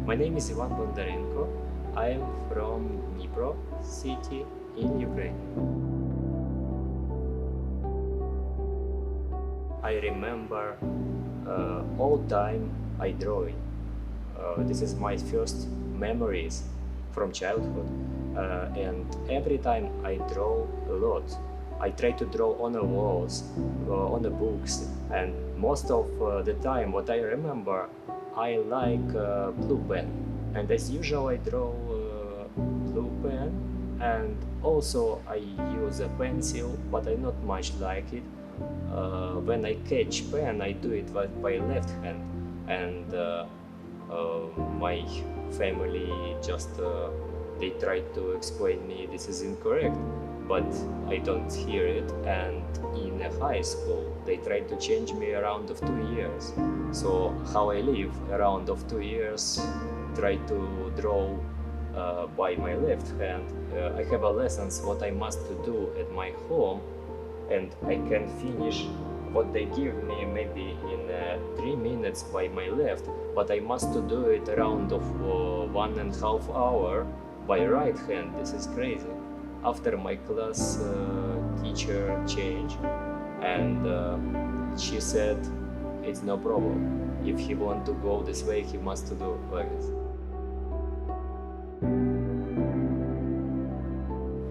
My name is Ivan Bondarenko. I am from Dnipro city in Ukraine. I remember all time I drawing. This is my first memories from childhood, and every time I draw a lot. I try to draw on the walls, on the books, and most of the time what I remember, I like blue pen, and as usual I draw blue pen, and also I use a pencil, but I not much like it. When I catch pen, I do it by left hand, and my family just they try to explain me this is incorrect, but I don't hear it. And in high school, they tried to change me around of 2 years. So how I live around of 2 years, try to draw by my left hand. I have a lessons what I must to do at my home, and I can finish what they give me maybe in 3 minutes by my left, but I must to do it around of 1.5 hours by right hand. This is crazy. After my class teacher changed, and she said it's no problem. If he want to go this way, he must to do like this.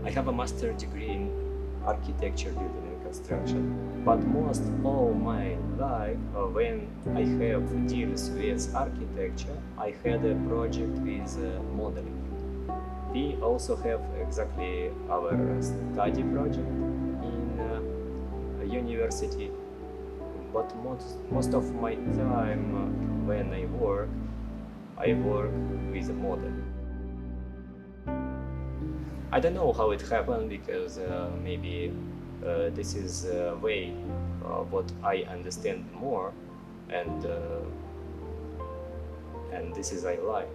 I have a master degree in architecture, building and construction, but most all my life when I have deals with architecture, I had a project with modeling. We also have exactly our study project in a university, but most of my time when I work with a model. I don't know how it happened, because maybe this is a way what I understand more, and this is I like.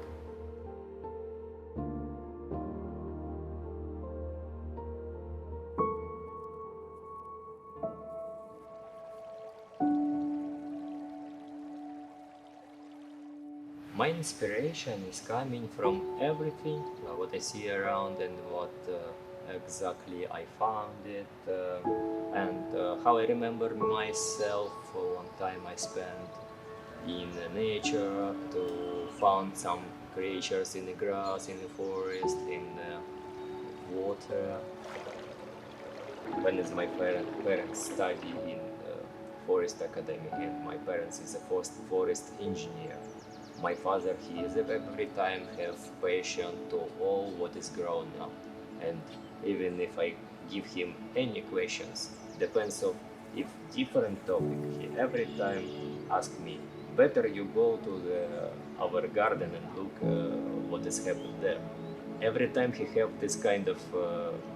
My inspiration is coming from everything, what I see around, and what exactly I found it, and how I remember myself. For one time I spent in nature to find some creatures in the grass, in the forest, in the water. When is my parents study in forest academy, and my parents is a forest engineer. My father, he is every time have passion to all what is grown up, and even if I give him any questions, depends of if different topic, he every time ask me, better you go to our garden and look what is happened there. Every time he have this kind of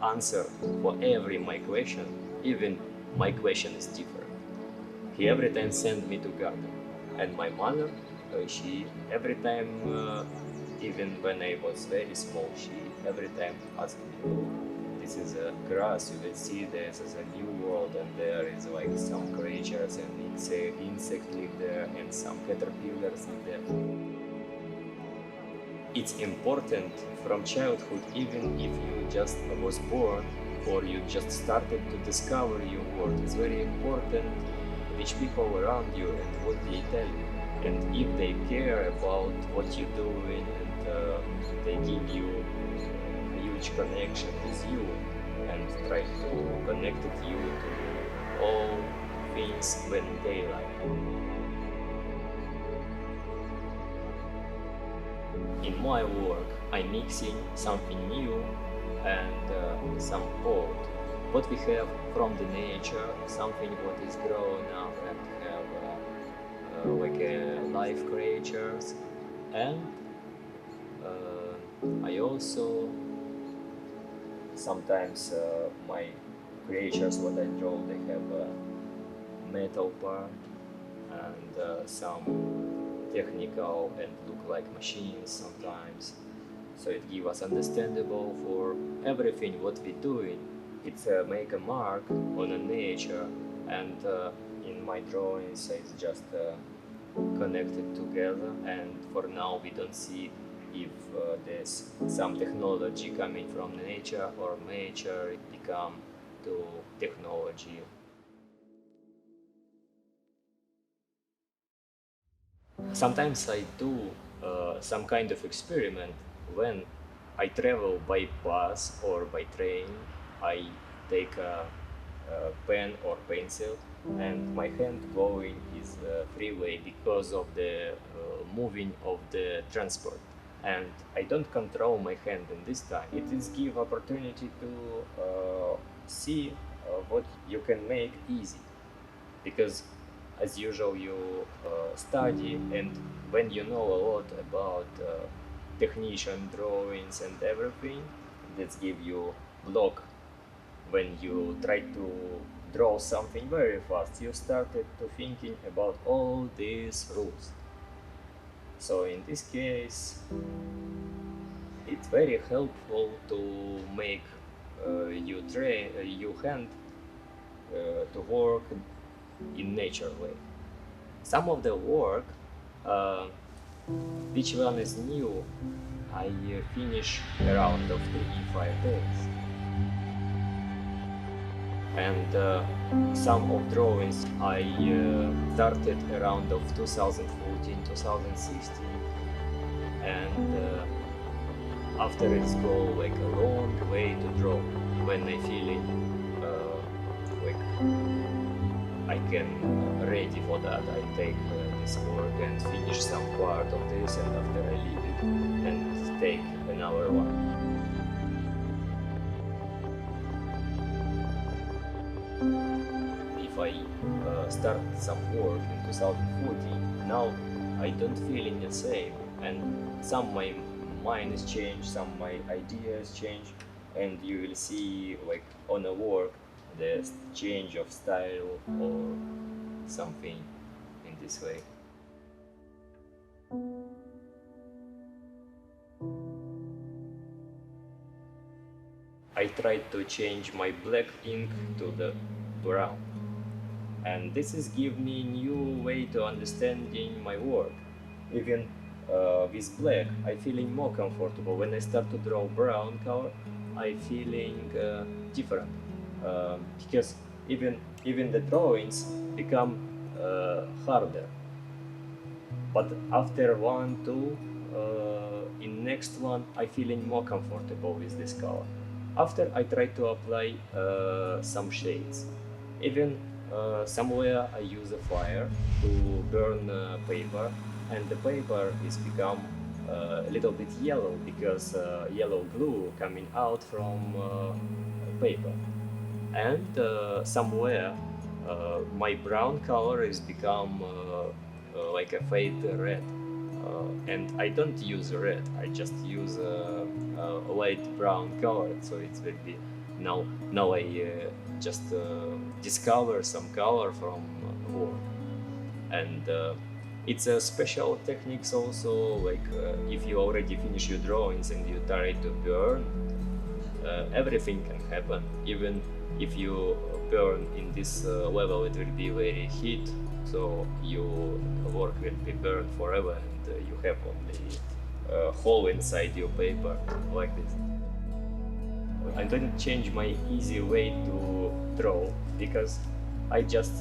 answer for every my question, even my question is different. He every time send me to garden, and my mother, she every time, even when I was very small, she every time asked me, oh, this is a grass, you will see this is a new world, and there is like some creatures and insect live there, and some caterpillars live there. It's important from childhood, even if you just was born or you just started to discover your world. It's very important which people around you and what they tell you. And if they care about what you're doing, and they give you a huge connection with you and try to connect you to all things when they like. In my work, I'm mixing something new and some old. What we have from the nature, something what is growing up, and have like live creatures, and I also sometimes my creatures what I draw, they have a metal part and some technical and look like machines sometimes, so it gives us understandable for everything what we doing. It's make a mark on a nature, and in my drawings it's just connected together, and for now we don't see if there's some technology coming from nature or nature become to technology. Sometimes I do some kind of experiment when I travel by bus or by train. I take a pen or pencil, and my hand going is freeway because of the moving of the transport. And I don't control my hand in this time. It is give opportunity to see what you can make easy, because as usual you study, and when you know a lot about technician drawings and everything, that give you block. When you try to draw something very fast, you started to thinking about all these rules. So in this case, it's very helpful to make you train your hand to work in nature way. Some of the work, which one is new, I finish around of 3-5 days. And some of drawings I started around of 2014, 2016, and after it's go like a long way to draw. When I feeling like I can ready for that, I take this work and finish some part of this, and after I leave it and take another one. If I start some work in 2014, now I don't feeling the same, and some my mind is changed, some my ideas change, and you will see like on a work the change of style or something in this way. I tried to change my black ink to the brown, and this is give me new way to understanding my work. Even with black, I feeling more comfortable. When I start to draw brown color, I feeling different, because even the drawings become harder. But after one, two, in next one, I feeling more comfortable with this color. After I try to apply some shades. Even somewhere I use a fire to burn paper, and the paper is become a little bit yellow because yellow glue coming out from paper. And somewhere my brown color is become like a fade red. And I don't use red, I just use a light brown color, so it will be now I just discover some color from work. And it's a special techniques also, like if you already finish your drawings and you try to burn, everything can happen. Even if you burn in this level, it will be very heat, so your work will be burned forever, and you have only a hole inside your paper like this. I don't change my easy way to draw, because I just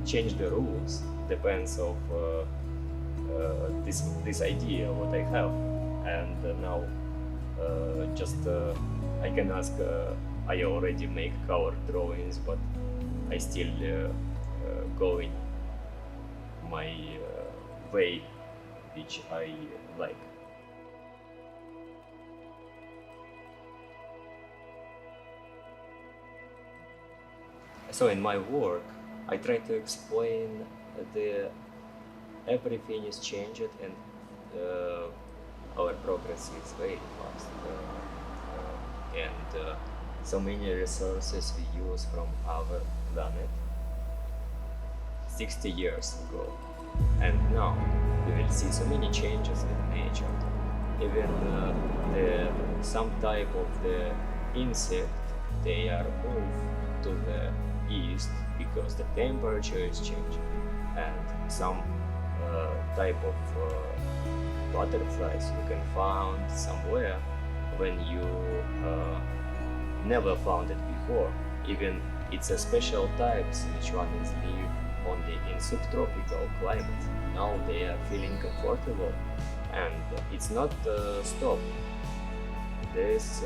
change the rules, depends of this idea what I have. And now just I can ask, I already make color drawings, but I still going my way which I like. So in my work, I try to explain the everything is changed, and our progress is very fast, and so many resources we use from our planet 60 years ago, and now we will see so many changes in nature. Even some type of the insect, they are moved to the east because the temperature is changing, and some type of butterflies you can find somewhere when you never found it before. Even it's a special types which one is live only in subtropical climates. Now they are feeling comfortable, and it's not stop. There's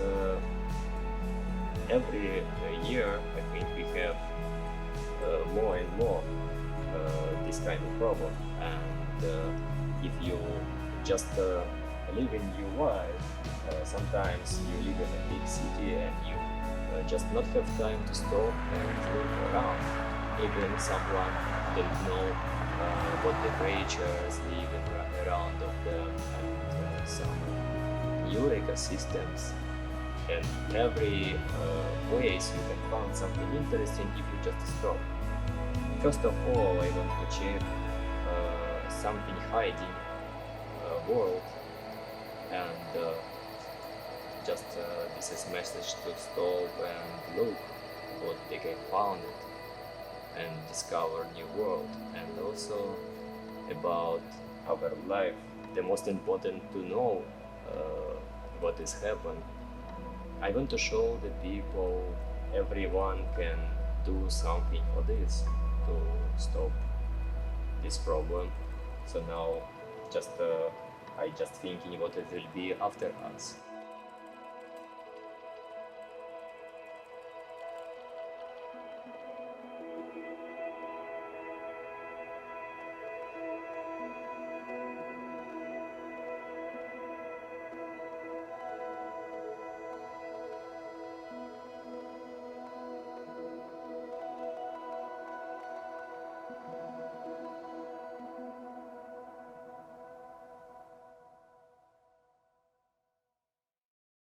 every year I think we have more and more this kind of problem. And if you just live in your life, sometimes you live in a big city and you just not have time to stop and look around. Even someone don't know what the creatures living around of them, and some new ecosystems. And every place you can find something interesting if you just stop. First of all, I want to check something hiding world, and just this is message to stop and look what they can found it and discover new world. And also about our life, the most important to know what is happened. I want to show the people everyone can do something for this to stop this problem. So now just I just thinking what it will be after us.